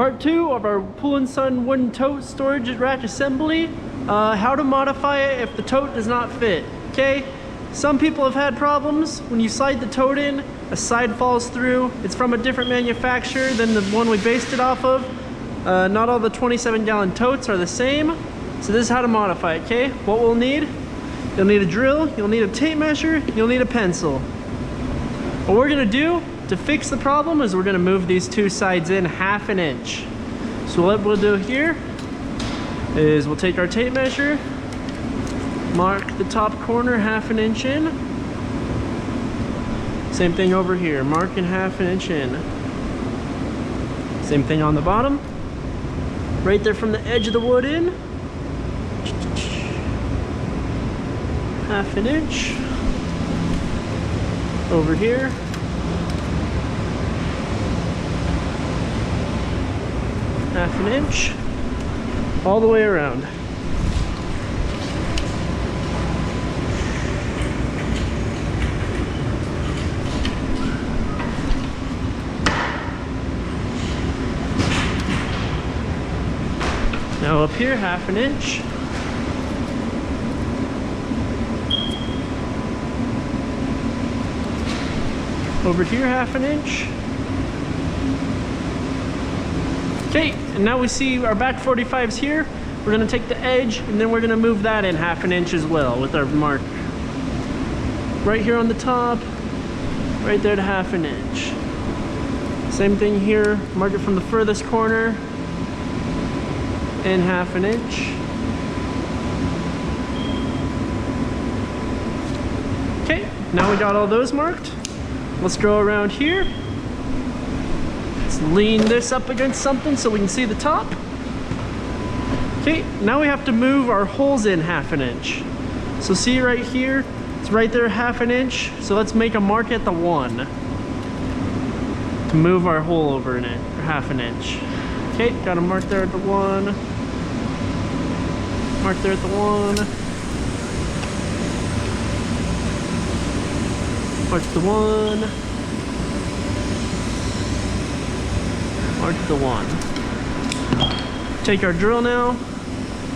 Part 2 of our Pool & Son wooden tote storage rack assembly. How to modify it if the tote does not fit. Okay, some people have had problems when you slide the tote in, a side falls through. It's from a different manufacturer than the one we based it off of. Not all the 27-gallon totes are the same. So this is how to modify it, okay? What we'll need, you'll need a drill, you'll need a tape measure, you'll need a pencil. What we're gonna do to fix the problem is we're gonna move these two sides in 1/2 inch. So what we'll do here is we'll take our tape measure, mark the top corner 1/2 inch in. Same thing over here, marking 1/2 inch in. Same thing on the bottom. Right there from the edge of the wood in. 1/2 inch. Over here. 1/2 inch. All the way around. Now up here, 1/2 inch. Over here, 1/2 inch. Okay, and now we see our back 45s here. We're gonna take the edge and then we're gonna move that in 1/2 inch as well with our mark. Right here on the top, right there to 1/2 inch. Same thing here, mark it from the furthest corner and 1/2 inch. Okay, now we got all those marked. Let's go around here. Let's lean this up against something so we can see the top. Okay, now we have to move our holes in 1/2 inch. So see right here, it's right there 1/2 inch. So let's make a mark at the 1 to move our hole over in it, or 1/2 inch. Okay, got a mark there at the 1. Mark there at the 1. Mark the 1. Mark the 1. Take our drill now.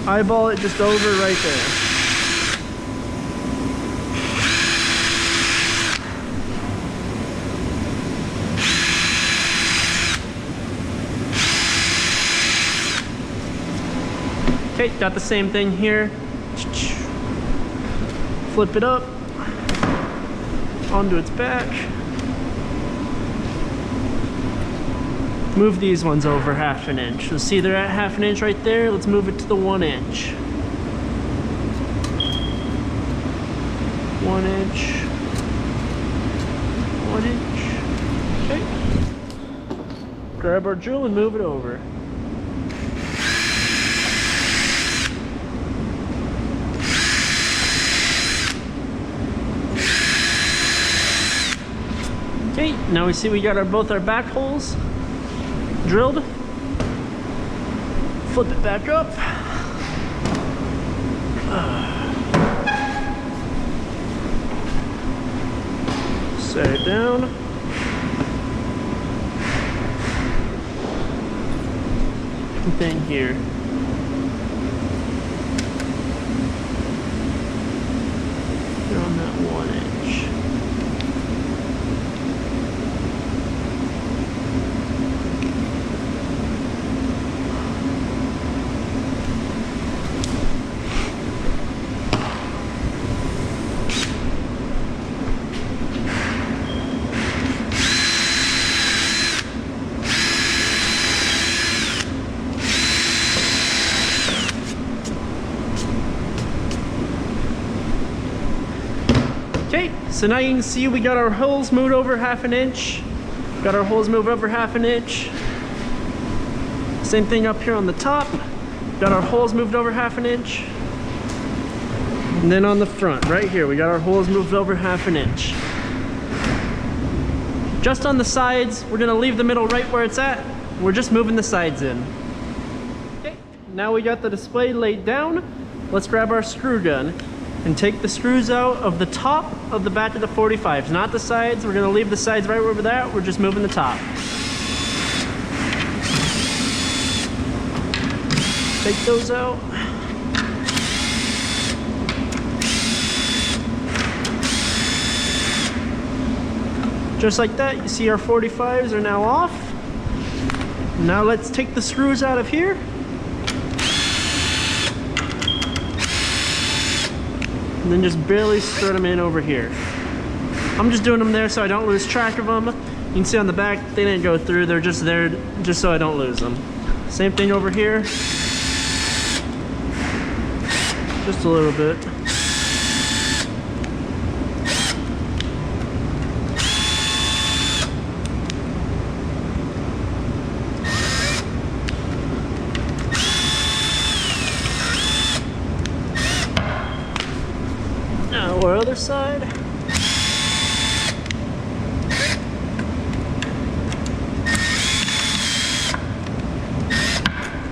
Eyeball it just over right there. Okay, got the same thing here. Flip it up onto its back. Move these ones over 1/2 inch. So see they're at 1/2 inch right there. Let's move it to the 1 inch. 1 inch. 1 inch. Okay. Grab our drill and move it over. Okay, now we see we got both our back holes drilled. Flip it back up. Set it down. Thing here. You're on that 1 inch. Okay, so now you can see we got our holes moved over 1/2 inch. Got our holes moved over 1/2 inch. Same thing up here on the top. Got our holes moved over 1/2 inch. And then on the front, right here, we got our holes moved over 1/2 inch. Just on the sides, we're gonna leave the middle right where it's at. We're just moving the sides in. Okay, now we got the display laid down. Let's grab our screw gun and take the screws out of the top of the back of the 45s, not the sides. We're gonna leave the sides right where they're at. We're just moving the top. Take those out. Just like that, you see our 45s are now off. Now let's take the screws out of here. And then just barely screw them in over here. I'm just doing them there so I don't lose track of them. You can see on the back, they didn't go through. They're just there just so I don't lose them. Same thing over here. Just a little bit. Now our other side.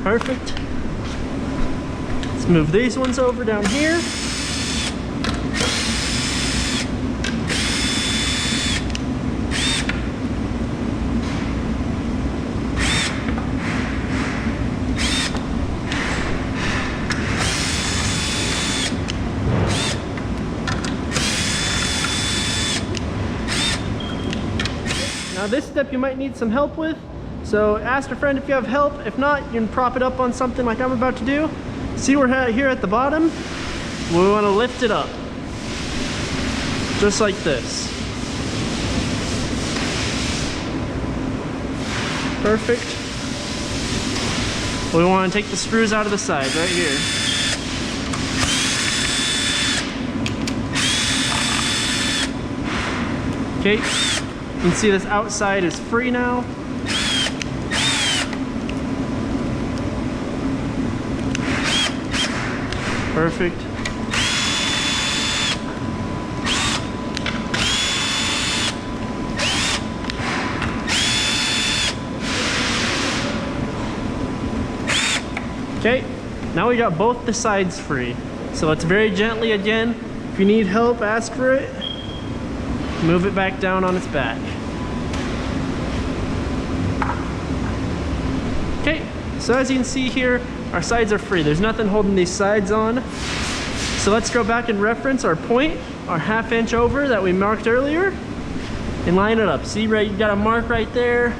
Perfect. Let's move these ones over down here. Now this step you might need some help with, so ask a friend if you have help. If not, you can prop it up on something like I'm about to do. See, we're here at the bottom. We want to lift it up, just like this. Perfect. We want to take the screws out of the side right here. Okay. You can see this outside is free now. Perfect. Okay, now we got both the sides free. So let's very gently again, if you need help, ask for it. Move it back down on its back. Okay, so as you can see here, our sides are free. There's nothing holding these sides on. So let's go back and reference our point, our 1/2 inch over that we marked earlier, and line it up. See, right, you got a mark right there,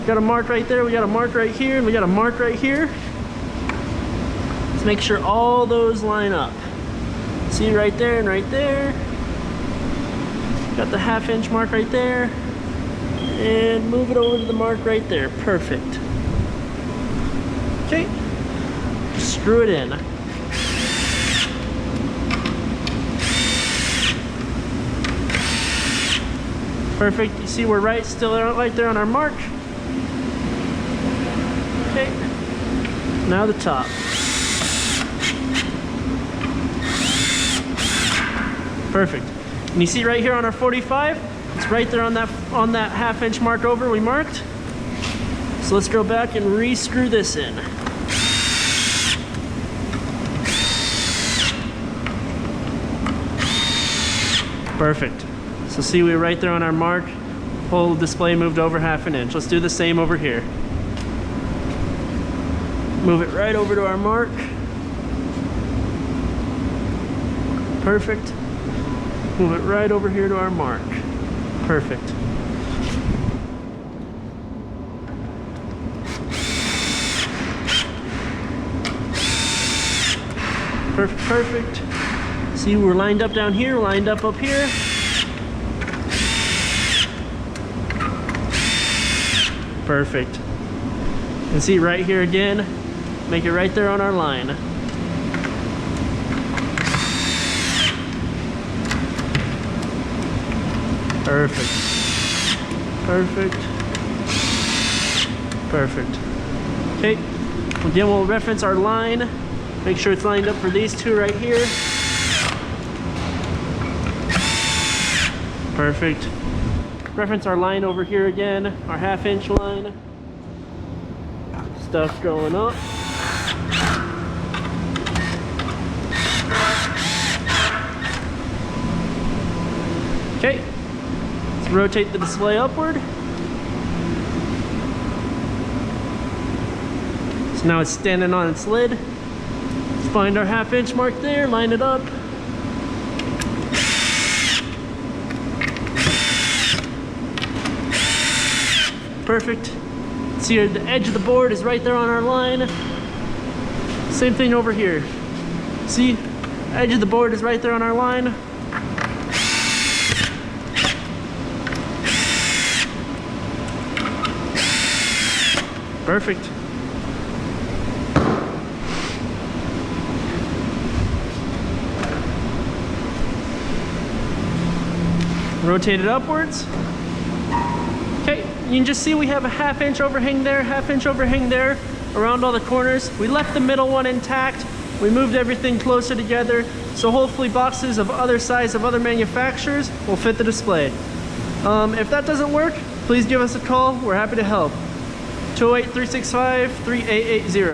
you got a mark right there, we got a mark right here, and we got a mark right here. Let's make sure all those line up. See, right there and right there. Got the 1/2 inch mark right there, and move it over to the mark right there. Perfect. Okay, just screw it in. Perfect. You see we're still right there on our mark. Okay, now the top. Perfect. And you see right here on our 45, it's right there on that 1/2 inch mark over we marked. So let's go back and re-screw this in. Perfect. So see, we're right there on our mark. Whole display moved over 1/2 inch. Let's do the same over here. Move it right over to our mark. Perfect. Move it right over here to our mark. Perfect. Perfect, perfect. See, we're lined up down here, lined up here. Perfect. And see right here again, make it right there on our line. Perfect. Perfect. Perfect. Okay, again we'll reference our line. Make sure it's lined up for these two right here. Perfect. Reference our line over here again, our 1/2 inch line. Stuff going up. Okay, let's rotate the display upward. So now it's standing on its lid. Let's find our 1/2 inch mark there, line it up. Perfect. See here, the edge of the board is right there on our line. Same thing over here. See, edge of the board is right there on our line. Perfect. Rotate it upwards. Okay, you can just see we have a 1/2 inch overhang there, 1/2 inch overhang there around all the corners. We left the middle one intact. We moved everything closer together, so hopefully boxes of other size of other manufacturers will fit the display. If that doesn't work, please give us a call. We're happy to help. 208-365-3880.